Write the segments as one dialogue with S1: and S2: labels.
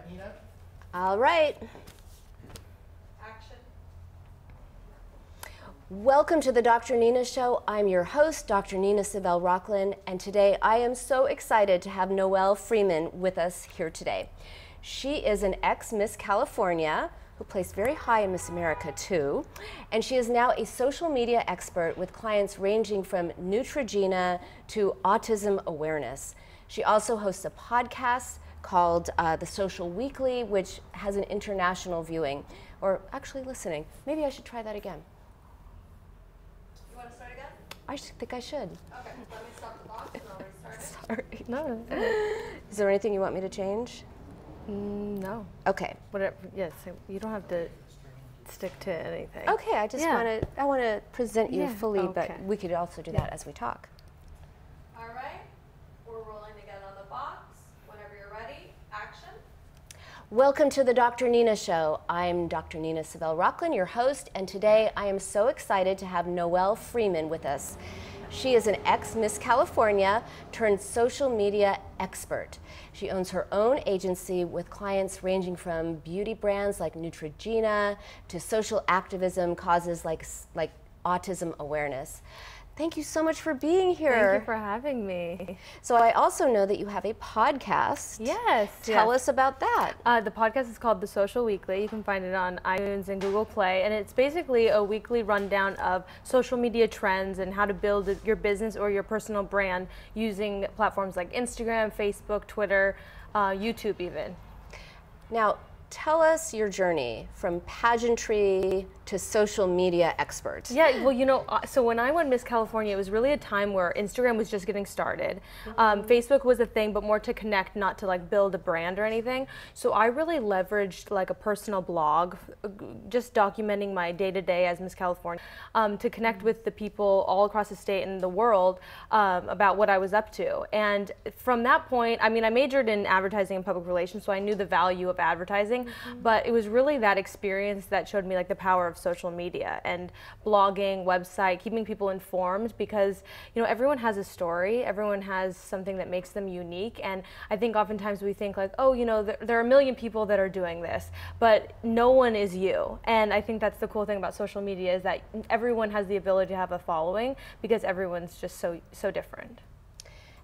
S1: Nina.
S2: All right.
S3: Action.
S2: Welcome to the Dr. Nina Show. I'm your host, Dr. Nina Savell Rocklin, and today I am so excited to have Noelle Freeman with us here today. She is an ex-Miss California who placed very high in Miss America too, and she is now a social media expert with clients ranging from Neutrogena to autism awareness. She also hosts a podcast called The Social Weekly, which has an international viewing, or actually listening. Maybe I should try that again.
S3: You want to start again?
S2: I think I should.
S3: Okay, let me stop the box and I'll restart it.
S2: Sorry.
S4: No.
S2: Is there anything you want me to change?
S4: No.
S2: Okay.
S4: Whatever. Yes. You don't have to stick to anything.
S2: Okay. I just want to present you fully,
S4: Okay.
S2: but we could also do that as we talk.
S3: All right, we're rolling again on the box. Whenever you're ready, action.
S2: Welcome to the Dr. Nina Show. I'm Dr. Nina Savell Rocklin, your host, and today I am so excited to have Noelle Freeman with us. She is an ex-Miss California turned social media expert. She owns her own agency with clients ranging from beauty brands like Neutrogena to social activism causes like autism awareness. Thank you so much for being here.
S4: Thank you for having me.
S2: So I also know that you have a podcast.
S4: Yes.
S2: Tell us about that.
S4: The podcast is called The Social Weekly. You can find it on iTunes and Google Play, and it's basically a weekly rundown of social media trends and how to build your business or your personal brand using platforms like Instagram, Facebook, Twitter, YouTube even.
S2: Now, tell us your journey from pageantry to social media expert.
S4: Yeah, well, you know, so when I won Miss California, it was really a time where Instagram was just getting started. Facebook was a thing, but more to connect, not to like build a brand or anything. So I really leveraged like a personal blog, just documenting my day-to-day as Miss California, to connect with the people all across the state and the world about what I was up to. And from that point, I mean, I majored in advertising and public relations, so I knew the value of advertising, but it was really that experience that showed me like the power of social media and blogging, website, keeping people informed, because you know everyone has a story, everyone has something that makes them unique, and I think oftentimes we think like, oh, you know, there are a million people that are doing this, but no one is you. And I think that's the cool thing about social media, is that everyone has the ability to have a following because everyone's just so different.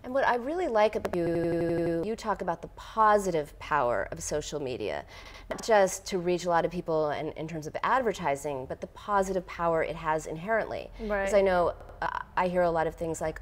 S2: And what I really like about you talk about the positive power of social media, not just to reach a lot of people in terms of advertising, but the positive power it has inherently.
S4: Right.
S2: Because I know I hear a lot of things like,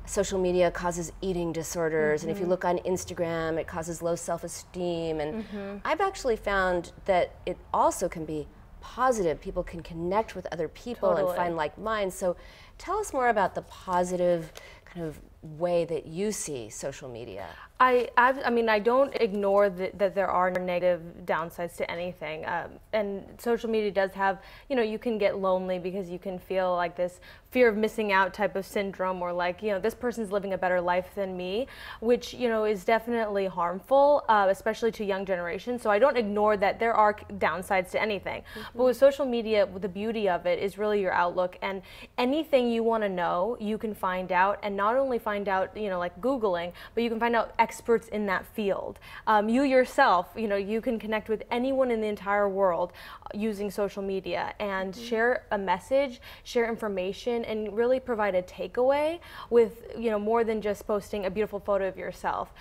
S2: social media causes eating disorders, and if you look on Instagram, it causes low self-esteem. And I've actually found that it also can be positive. People can connect with other people and find like minds. So tell us more about the positive kind of way that you see social media.
S4: I mean, I don't ignore that there are negative downsides to anything. And social media does have, you know, you can get lonely because you can feel like this fear of missing out type of syndrome, or like, you know, this person's living a better life than me, which, you know, is definitely harmful, especially to young generations. So I don't ignore that there are downsides to anything. But with social media, the beauty of it is really your outlook, and anything you want to know, you can find out, and not only find out, you know, like Googling, but you can find out experts in that field. You yourself, you know, you can connect with anyone in the entire world using social media and share a message, share information, and really provide a takeaway with, you know, more than just posting a beautiful photo of yourself.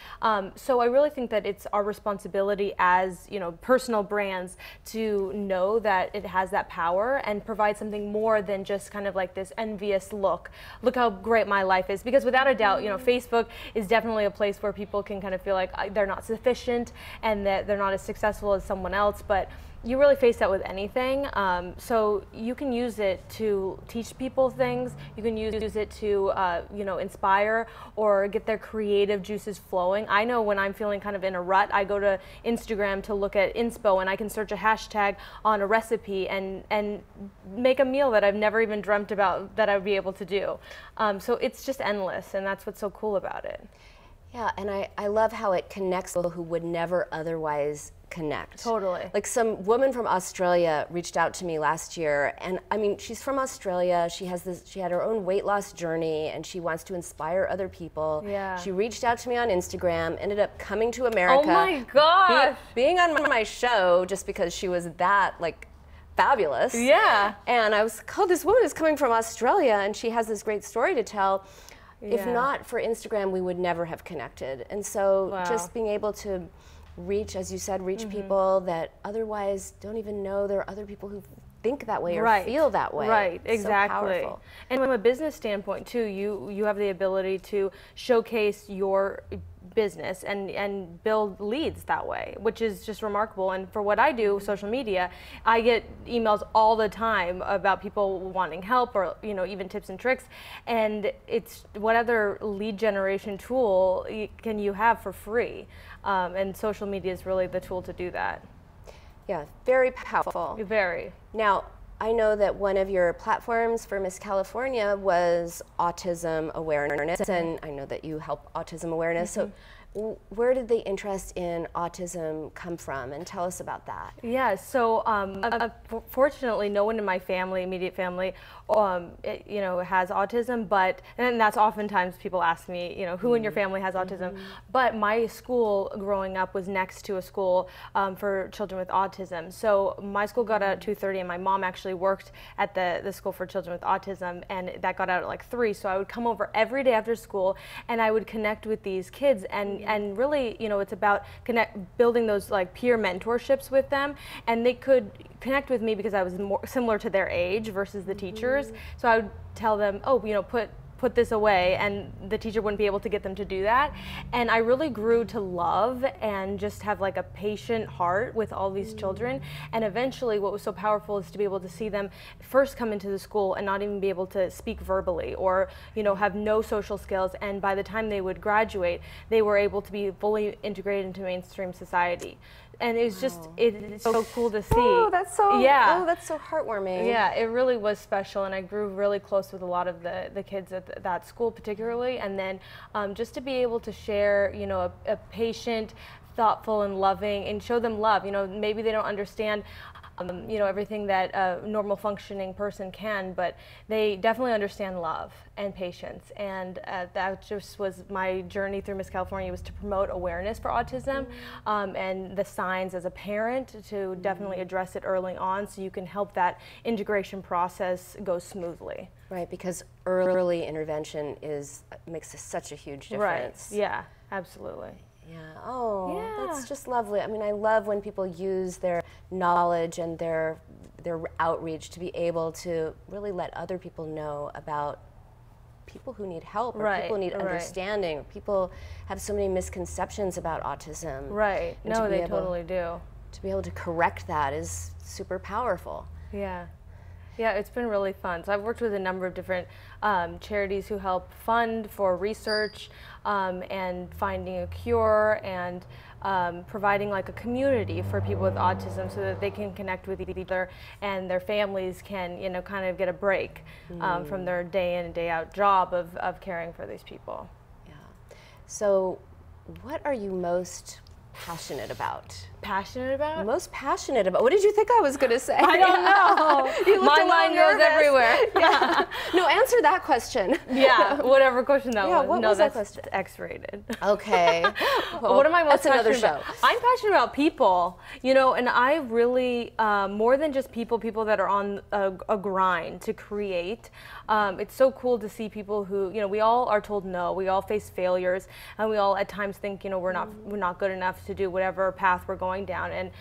S4: So I really think that it's our responsibility as, you know, personal brands to know that it has that power and provide something more than just kind of like this envious look how great my life is. Because without a doubt, you know, Facebook is definitely a place where people can kind of feel like they're not sufficient and that they're not as successful as someone else, but you really face that with anything. So you can use it to teach people things. You can use it to, you know, inspire or get their creative juices flowing. I know when I'm feeling kind of in a rut, I go to Instagram to look at inspo, and I can search a hashtag on a recipe and make a meal that I've never even dreamt about that I would be able to do. So it's just endless, and that's what's so cool about it.
S2: Yeah, and I love how it connects people who would never otherwise connect.
S4: Totally.
S2: Like some woman from Australia reached out to me last year, and I mean, she's from Australia. She had her own weight loss journey, and she wants to inspire other people.
S4: Yeah.
S2: She reached out to me on Instagram, ended up coming to America.
S4: Oh my gosh.
S2: Being on my show just because she was that like fabulous.
S4: Yeah.
S2: And I was like, oh, this woman is coming from Australia, and she has this great story to tell. If
S4: Yeah.
S2: not for Instagram, we would never have connected. And so
S4: Wow.
S2: just being able to reach, as you said, reach people that otherwise don't even know there are other people who think that way or
S4: Right.
S2: feel that way.
S4: Right,
S2: It's so
S4: exactly.
S2: powerful.
S4: And from a business standpoint too, you have the ability to showcase your business and build leads that way, which is just remarkable. And for what I do, social media, I get emails all the time about people wanting help or even tips and tricks. And it's what other lead generation tool can you have for free? And social media is really the tool to do that.
S2: Yeah, very powerful.
S4: Very.
S2: Now, I know that one of your platforms for Miss California was autism awareness, and I know that you help autism awareness. So where did the interest in autism come from? And tell us about that.
S4: Yeah, so fortunately, no one in my family, immediate family, has autism. And that's oftentimes people ask me, who in your family has autism? But my school growing up was next to a school for children with autism. So my school got out at 2:30, and my mom actually worked at the school for children with autism, and that got out at like 3. So I would come over every day after school, and I would connect with these kids, and really, it's about building those like peer mentorships with them, and they could connect with me because I was more similar to their age versus the teachers. So I would tell them, oh, put this away, and the teacher wouldn't be able to get them to do that. And I really grew to love and just have like a patient heart with all these children. And eventually what was so powerful is to be able to see them first come into the school and not even be able to speak verbally or have no social skills, and by the time they would graduate they were able to be fully integrated into mainstream society. And it was just, it's so cool to see.
S2: Oh, that's so,
S4: yeah.
S2: Oh, that's so heartwarming.
S4: Yeah, it really was special, and I grew really close with a lot of the kids at that school particularly. And then just to be able to share, a patient, thoughtful and loving, and show them love. Maybe they don't understand everything that a normal functioning person can, but they definitely understand love and patience. And that just was my journey through Miss California, was to promote awareness for autism and the signs as a parent, to definitely address it early on so you can help that integration process go smoothly.
S2: Right, because early intervention makes such a huge difference.
S4: Right, yeah, absolutely.
S2: Yeah. Oh,
S4: Yeah.
S2: that's just lovely. I mean, I love when people use their knowledge and their outreach to be able to really let other people know about people who need help, or
S4: Right,
S2: people who need
S4: right.
S2: understanding, or people have so many misconceptions about autism.
S4: Right,
S2: And to
S4: no,
S2: be
S4: they
S2: able-
S4: totally do.
S2: To be able to correct that is super powerful.
S4: Yeah. Yeah, it's been really fun. So I've worked with a number of different charities who help fund for research and finding a cure, and providing like a community for people with autism so that they can connect with each other and their families can, kind of get a break from their day in and day out job of caring for these people.
S2: Yeah. So, what are you most passionate about?
S4: Passionate about?
S2: Most passionate about? What did you think I was going to say?
S4: I don't know.
S2: You looked
S4: My
S2: a little
S4: mind goes
S2: nervous.
S4: everywhere.
S2: Yeah. No, answer that question.
S4: Yeah, whatever question that
S2: Yeah,
S4: was.
S2: what
S4: No,
S2: was that
S4: that's
S2: question?
S4: X-rated.
S2: Okay.
S4: What am I most
S2: That's another
S4: passionate
S2: show.
S4: about? I'm passionate about people, and I really, more than just people that are on a grind to create. It's so cool to see people who, we all are told no, we all face failures, and we all at times think, we're not good enough to do whatever path we're going down. And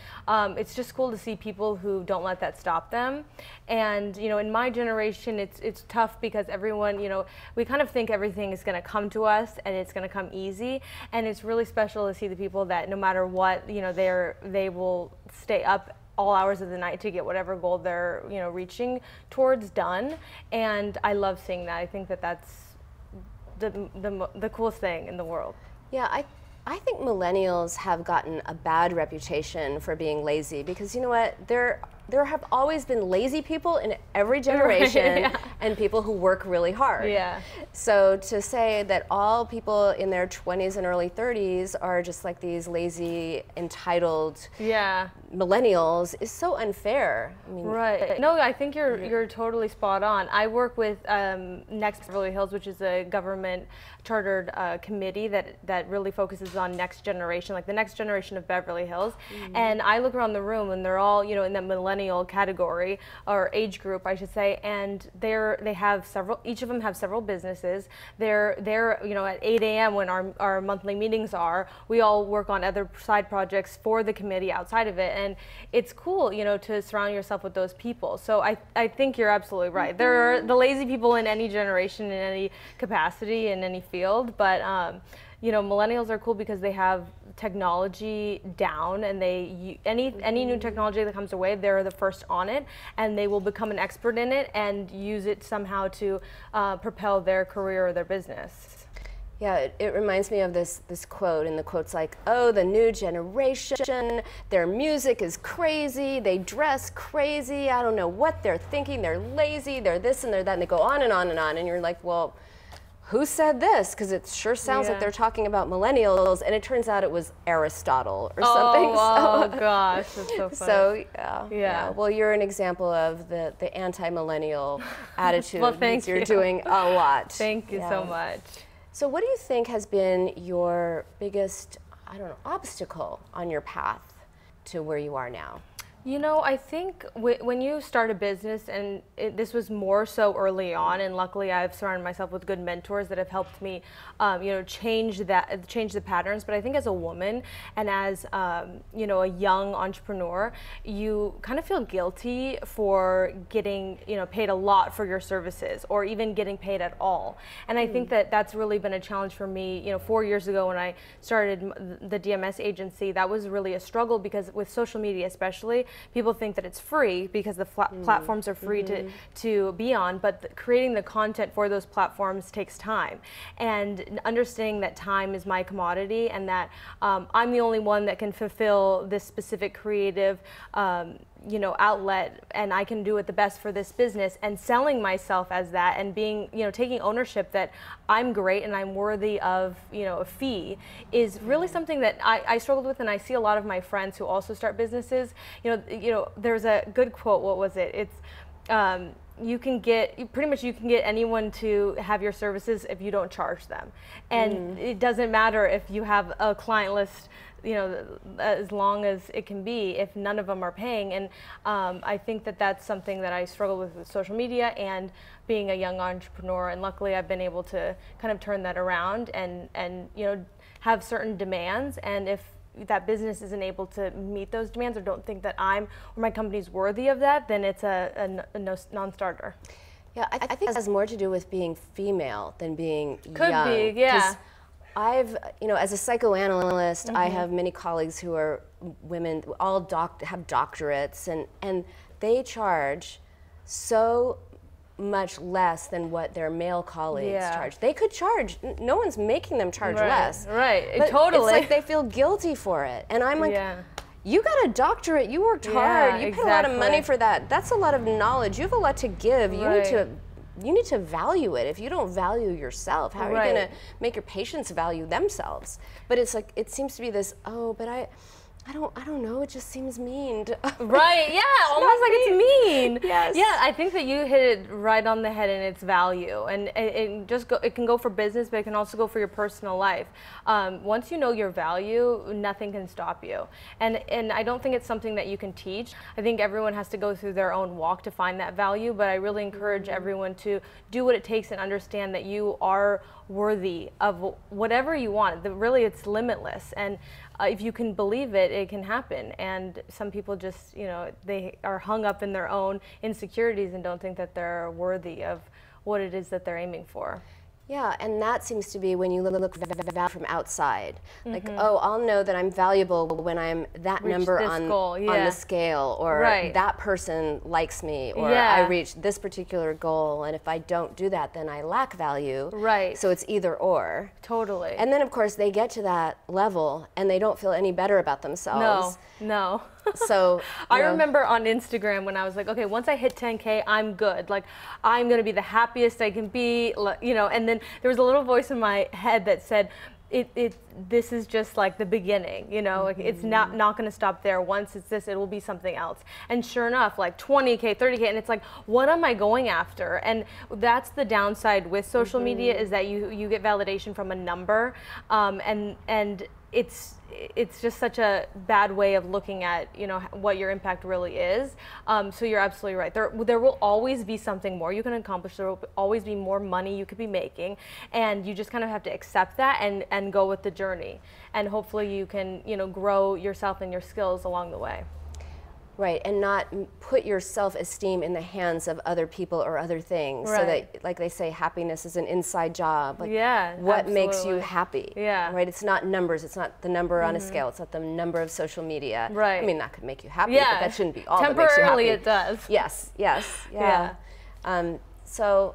S4: it's just cool to see people who don't let that stop them. And, in my generation, it's tough because everyone, we kind of think everything is going to come to us and it's going to come easy. And it's really special to see the people that no matter what, they will stay up all hours of the night to get whatever goal they're, reaching towards done. And I love seeing that. I think that that's the coolest thing in the world.
S2: Yeah, I think millennials have gotten a bad reputation for being lazy because you know what? There there have always been lazy people in every generation
S4: yeah.
S2: and people who work really hard.
S4: Yeah.
S2: So to say that all people in their 20s and early 30s are just like these lazy, entitled
S4: Yeah.
S2: millennials is so unfair. I mean,
S4: Right. No, I think you're totally spot on. I work with Next Beverly Hills, which is a government chartered committee that really focuses on next generation, like the next generation of Beverly Hills. And I look around the room and they're all, in the millennial category or age group, I should say, and they have several. Each of them have several businesses. They're at 8 a.m. when our monthly meetings are. We all work on other side projects for the committee outside of it, and it's cool, to surround yourself with those people. So I think you're absolutely right. There are the lazy people in any generation, in any capacity, in any field, but millennials are cool because they have technology down, and any new technology that comes away, they're the first on it, and they will become an expert in it and use it somehow to propel their career or their business.
S2: Yeah, it reminds me of this quote, and the quote's like, oh, the new generation, their music is crazy, they dress crazy, I don't know what they're thinking, they're lazy, they're this and they're that, and they go on and on and on, and you're like, well, who said this? Because it sure sounds like they're talking about millennials, and it turns out it was Aristotle or something.
S4: Oh gosh, that's so funny.
S2: So
S4: Yeah.
S2: Well, you're an example of the anti-millennial attitude.
S4: Well, thank
S2: You're
S4: you.
S2: doing a lot.
S4: Thank you so much.
S2: So what do you think has been your biggest, obstacle on your path to where you are now?
S4: I think when you start a business, and this was more so early on, and luckily I've surrounded myself with good mentors that have helped me, change the patterns. But I think as a woman and as a young entrepreneur, you kind of feel guilty for getting paid a lot for your services, or even getting paid at all. And I think that that's really been a challenge for me. 4 years ago when I started the DMS agency, that was really a struggle, because with social media especially, people think that it's free because the platforms are free to be on, but creating the content for those platforms takes time. And understanding that time is my commodity, and that I'm the only one that can fulfill this specific creative outlet, and I can do it the best for this business, and selling myself as that, and being, taking ownership that I'm great and I'm worthy of, a fee, is really something that I struggled with. And I see a lot of my friends who also start businesses, there's a good quote, what was it? It's, you can get anyone to have your services if you don't charge them. And it doesn't matter if you have a client list, as long as it can be, if none of them are paying. And I think that that's something that I struggle with social media and being a young entrepreneur. And luckily I've been able to kind of turn that around and have certain demands. And if that business isn't able to meet those demands, or don't think that I'm or my company's worthy of that, then it's a non-starter.
S2: Yeah, I think it has more to do with being female than being young.
S4: Could be, yeah.
S2: I've, as a psychoanalyst, I have many colleagues who are women, all have doctorates, and they charge so much less than what their male colleagues charge. They could charge, no one's making them charge less.
S4: Right,
S2: but
S4: totally.
S2: It's like they feel guilty for it. And I'm like, you got a doctorate, you worked hard, you paid a lot of money for that. That's a lot of knowledge, you have a lot to give. You need to value it. If you don't value yourself, how are you going to make your patients value themselves? But it's like, it seems to be this, but I don't know, it just seems mean.
S4: Right, yeah, almost like it's mean.
S2: Yes.
S4: Yeah, I think that you hit it right on the head in its value. And it can go for business, but it can also go for your personal life. Once you know your value, nothing can stop you. And I don't think it's something that you can teach. I think everyone has to go through their own walk to find that value, but I really encourage everyone to do what it takes and understand that you are worthy of whatever you want. Really, it's limitless. And if you can believe it, it can happen. And some people just, they are hung up in their own insecurities and don't think that they're worthy of what it is that they're aiming for.
S2: Yeah, and that seems to be when you look from outside. Like, I'll know that I'm valuable when I'm that number on the scale, or that person likes me, or I reached this particular goal, and if I don't do that, then I lack value.
S4: Right.
S2: So it's either or.
S4: Totally.
S2: And then, of course, they get to that level, and they don't feel any better about themselves.
S4: No.
S2: So
S4: I remember on Instagram when I was like, okay, once I hit 10K, I'm good. Like, I'm going to be the happiest I can be, you know, and then there was a little voice in my head that said, this is just like the beginning, you know, like it's not going to stop there. Once it's this, it will be something else. And sure enough, like 20K, 30K, and it's like, what am I going after? And that's the downside with social media, is that you get validation from a number, and it's just such a bad way of looking at, you know, what your impact really is. So you're absolutely right. There will always be something more you can accomplish. There will always be more money you could be making, and you just kind of have to accept that and go with the journey. And hopefully you can, you know, grow yourself and your skills along the way.
S2: Right, and not put your self-esteem in the hands of other people or other things.
S4: Right.
S2: So that, like they say, happiness is an inside job. Like,
S4: yeah,
S2: what makes you
S4: absolutely.
S2: happy?
S4: Yeah.
S2: Right, it's not numbers, it's not the number on a scale, it's not the number of social media.
S4: Right.
S2: I mean, that could make you happy,
S4: Yeah.
S2: but that shouldn't be all that makes you happy.
S4: Temporarily it does.
S2: Yes, yes, yeah. So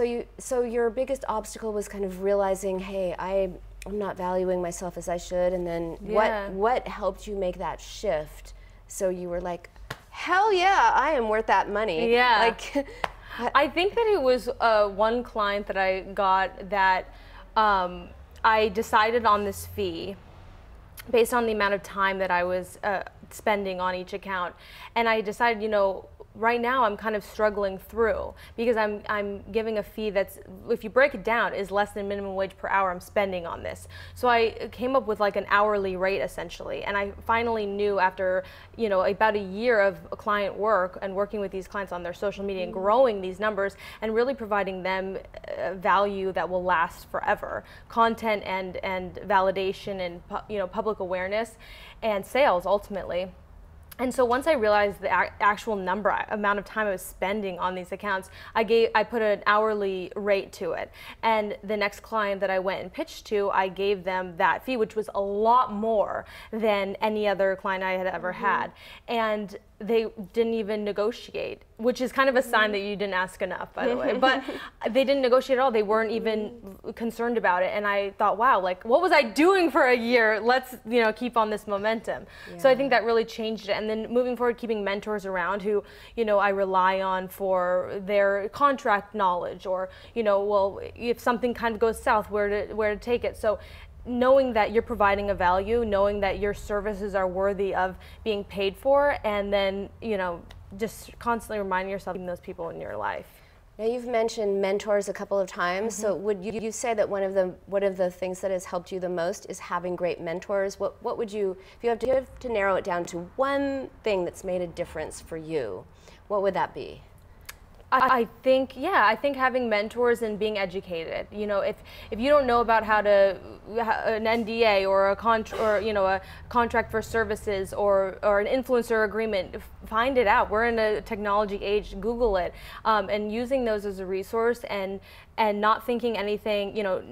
S2: your biggest obstacle was kind of realizing, hey, I'm not valuing myself as I should, and then
S4: Yeah.
S2: what helped you make that shift? So you were like, hell yeah, I am worth that money.
S4: Yeah.
S2: Like,
S4: I think that it was one client that I got that I decided on this fee based on the amount of time that I was spending on each account. And I decided, you know, right now I'm kind of struggling through because I'm giving a fee that's, if you break it down, is less than minimum wage per hour I'm spending on this. So I came up with like an hourly rate essentially, and I finally knew after, you know, about a year of client work and working with these clients on their social media and growing these numbers and really providing them value that will last forever, content and validation and, you know, public awareness and sales ultimately. And so once I realized the actual amount of time I was spending on these accounts, I put an hourly rate to it. And the next client that I went and pitched to, I gave them that fee, which was a lot more than any other client I had ever had. And they didn't even negotiate, which is kind of a sign that you didn't ask enough, by the way. But they didn't negotiate at all. They weren't even concerned about it. And I thought, wow, like, what was I doing for a year? Let's, you know, keep on this momentum. Yeah. So I think that really changed it. And then moving forward, keeping mentors around who, you know, I rely on for their contract knowledge, or, you know, well, if something kind of goes south, where to take it. So knowing that you're providing a value, knowing that your services are worthy of being paid for, and then, you know, just constantly reminding yourself of those people in your life.
S2: Now you've mentioned mentors a couple of times. So would you say that one of the things that has helped you the most is having great mentors? What would you, if you have to narrow it down to one thing that's made a difference for you, what would that be?
S4: I think having mentors and being educated. You know, if you don't know about how to an NDA or a contract for services or an influencer agreement, find it out. We're in a technology age. Google it, and using those as a resource and not thinking anything. You know,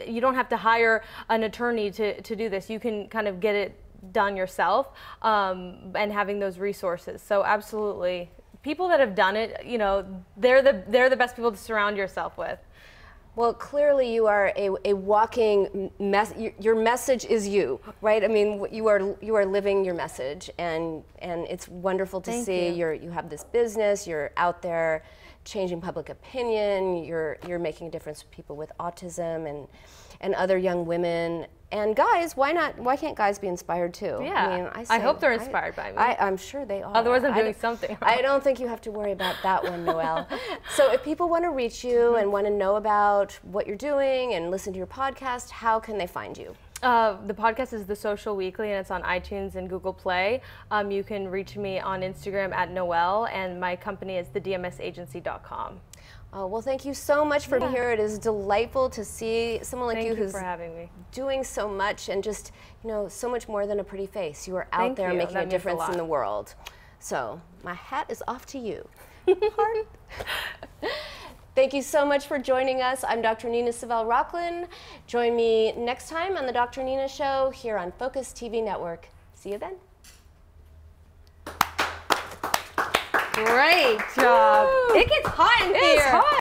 S4: you don't have to hire an attorney to do this. You can kind of get it done yourself, and having those resources. So absolutely. People that have done it, you know, they're the best people to surround yourself with.
S2: Well, clearly you are a walking your message is you, right? I mean, you are living your message, and it's wonderful to see. You have this business, you're out there changing public opinion, you're making a difference with people with autism and other young women. And guys, why can't guys be inspired too?
S4: Yeah, I hope they're inspired by me.
S2: I'm sure they are.
S4: Otherwise I'm doing something wrong.
S2: I don't think you have to worry about that one, Noelle. So if people want to reach you and want to know about what you're doing and listen to your podcast, how can they find you?
S4: The podcast is The Social Weekly, and it's on iTunes and Google Play. You can reach me on Instagram at Noelle, and my company is thedmsagency.com.
S2: Oh, well, thank you so much for being here. It is delightful to see someone like you who's
S4: for having me.
S2: Doing so much and just, you know, so much more than a pretty face. You are out there making a difference in the world. So my hat is off to you. Thank you so much for joining us. I'm Dr. Nina Savell Rocklin. Join me next time on the Dr. Nina Show here on Focus TV Network. See you then.
S4: Great job. It gets hot in here. It's hot.